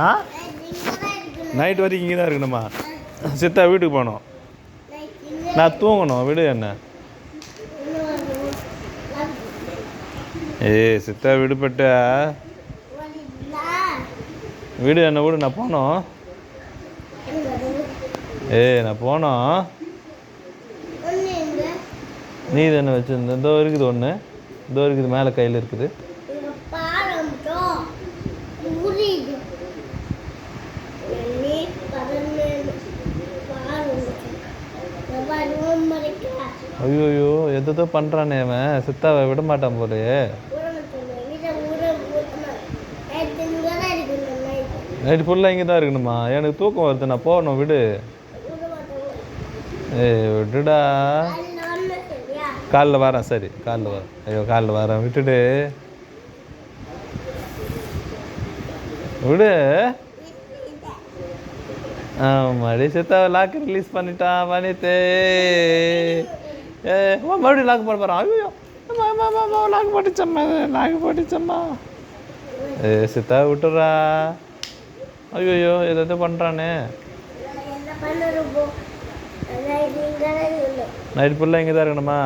ஆ night வரைக்கும் இங்கே தான் இருக்கணுமா? சித்தா வீட்டுக்கு போகணும். நான் தூங்கணும், விடு என்ன. ஏய் சித்தா விடுபட்ட வீடு என்ன வீடு, நான் போனோம். நான் போனோம். நீ தானே வச்சுருந்த? இதோ இருக்குது ஒன்று, இதோ இருக்குது மேலே கையில் இருக்குது. ஐயோயோ எதோ பண்ணுறானே அவன், சித்தாவை விட மாட்டான் போலையே. நைட்டு ஃபுல்லாக இங்கே தான் இருக்கணுமா? எனக்கு தூக்கம் வருது, நான் போகணும், விடு. விடுடா. காலைல வரேன், சரி காலைல வரேன். ஐயோ காலைல வரேன், விட்டுடு, விடு. ஆமாடி சித்தாவை லாக் ரிலீஸ் பண்ணிட்டான் பண்ணிட்டு. மறுபடியும் லாக் பண்ண போகிறான். ஐயோ லாக் போட்டுச்சம்மா, லாக் போட்டுச்சம்மா. சித்தா விட்டுறா. ஐயோயோ எதாவது பண்ணுறானே. நைட் ஃபுல்லாக இங்கே தான் இருக்கணுமா?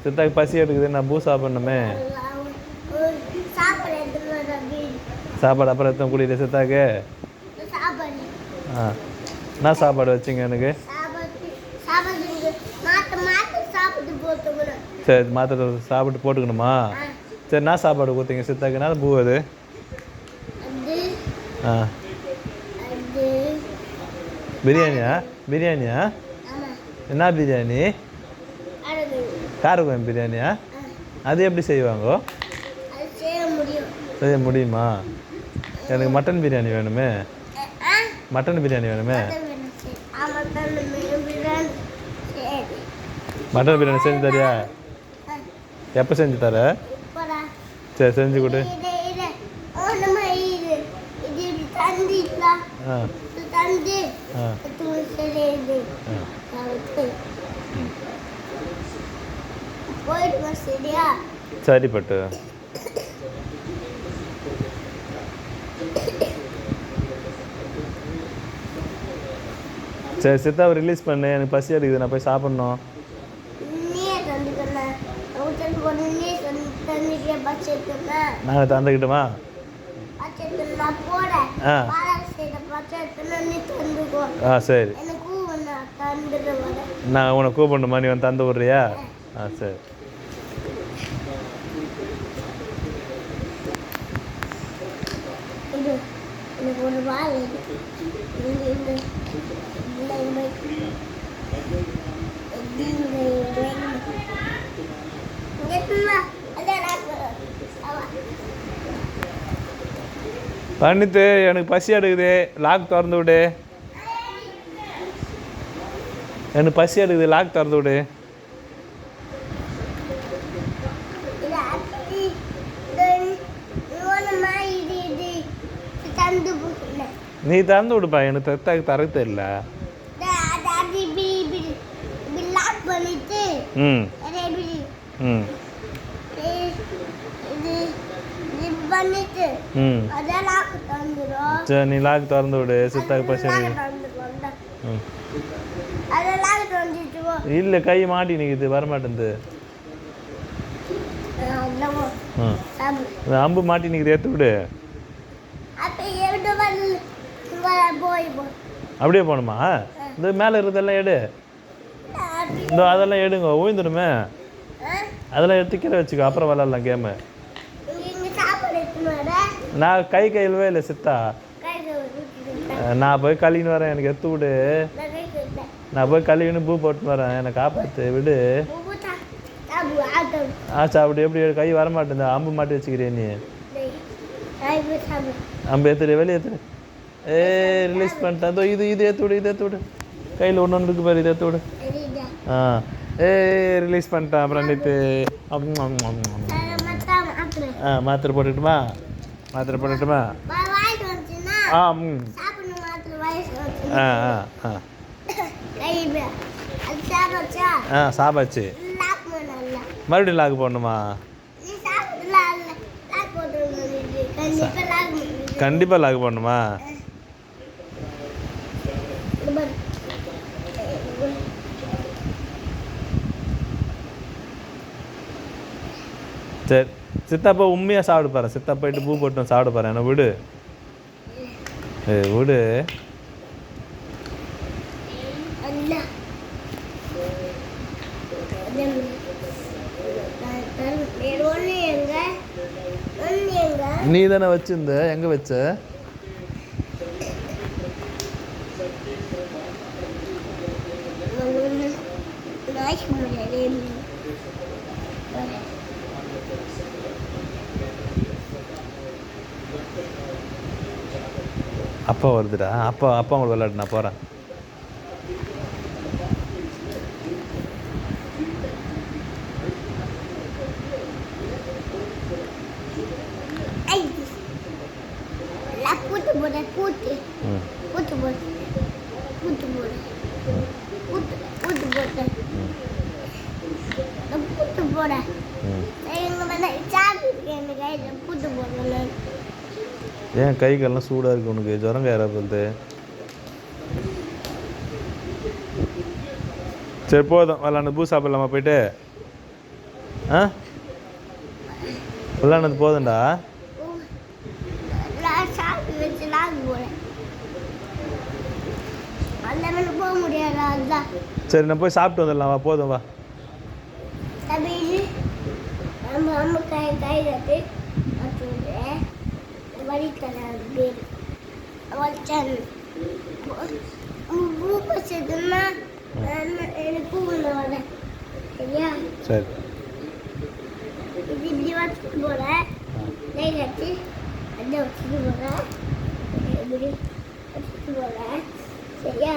சித்தாக்கு பசி எடுக்குது, நான் பூ சாப்பிட்ணுமே. சாப்பாடு அப்புறம் எத்தனை குடியில சித்தாக்கு? என்ன சாப்பாடு வச்சிங்க எனக்கு? சரி மாத்திரை சாப்பிட்டு போட்டுக்கணுமா? சரி என்ன சாப்பாடு கொடுத்தீங்க சித்தாக்கு? என்ன பூ அது? பிரியாணியா? பிரியாணியா? என்ன பிரியாணி? காரக்குழம்பு பிரியாணியா? அது எப்படி செய்வாங்க? செய்ய முடியுமா? எனக்கு மட்டன் பிரியாணி வேணுமே. மட்டன் பிரியாணி வேணுமே. மட்டன் பிரியாணி செஞ்சு தரியா? எப்போ செஞ்சு தர? சரி செஞ்சு கொடு. சரி பட்டு. சரி சித்தாவை ரிலீஸ் பண்ணு, எனக்கு பசி எடுக்குது, நான் போய் சாப்பிட்ணும். நாங்கள் தந்துக்கிட்டோமா? சரி நான் உனக்கு கூப்பிடணுமா? நீ வந்து தந்து விட்றியா? சரி. பண்ணிட்டு எனக்கு பசி எடுக்குது, லாக் திறந்து விடு. எனக்கு பசி எடுக்குது, லாக் திறந்து விடு. நீ திறந்து விடுப்பா, எனக்கு தரக்கு தெரியல. சரி நீ லாக் திறந்து விடு, சித்தாக்கு பசி இல்லை, கை மாட்டி நிற்குது, வரமாட்டேங்குது. அம்பு மாட்டி நிற்குது, எடுத்து விடு. அப்படியே போகணுமா? இந்த மேலே இருக்கிறதெல்லாம் எடு. இந்த அதெல்லாம் எடுங்க, ஓய்ந்துடுமே. அதெல்லாம் எடுத்து கீழே வச்சுக்கோ, அப்புறம் விளாட்லாம் கேமு. நான் கை கையிலவே இல்லை சித்தா. நான் போய் கழுவின்னு வரேன், எனக்கு எடுத்து விடு. நான் போய் கழுவின்னு பூ போட்டுன்னு வரேன், என்னை காப்பாற்று, விடு. சாப்பிடு. எப்படி கை வரமாட்டேன், அம்பு மாட்டி வச்சுக்கிறேன் நீ. அம்பு ஏற்றுடு, வெளியே ஏற்றுடு. ரிலீஸ் பண்ணிட்டேன். அதோ இது ஏற்று விடு, இது ஏற்று விடு. கையில் ஒன்று இருக்கு பாரு, இது ஏற்று விடு. ரிலீஸ் பண்ணிட்டேன். அப்புறம் நேற்று மாத்திரை போட்டுக்கிட்டுமா? மாத்திரை போட்டுக்கிட்டுமா? சாப்பாச்சு. மறுபடியும் லாக் போடணுமா? கண்டிப்பாக லாக் பண்ணுமா? சரி சித்தாப்பா உண்மையாக சாப்பிட போகிறேன். சித்தா போயிட்டு பூ போட்டு சாப்பிட போகிறேன். என்ன விடு, விடு. நீ தானே வச்சிருந்த, எங்கே வச்ச? அப்பா வருதுடா. அப்பா உங்களுக்கு விளையாட்டு, நான் போகிறேன். ஏன் கை கால்லாம் சூடாக இருக்கு உனக்கு? ஜுரம் ஏற போகுது. சரி போதும், விளாண்டு பூ சாப்பிடலாமா போயிட்டு? விளாண்டது போதும்டா. சரி நான் போய் சாப்பிட்டு வந்துடலாம், வா. போதும், வா. சரி சரியா?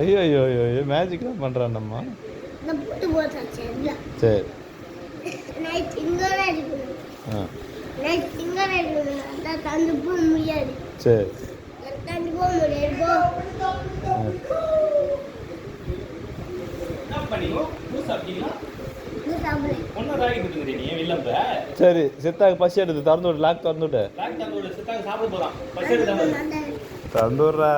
ஐயோ ஐயோ ஐயோ, மேஜிக்லாம் பண்ணுறான்டம்மா. சரி சரி சரி. சித்தாக்கு பசி எடுத்து திறந்து விட்டு, லாக் திறந்து விட்டு. திறந்து விட்றா.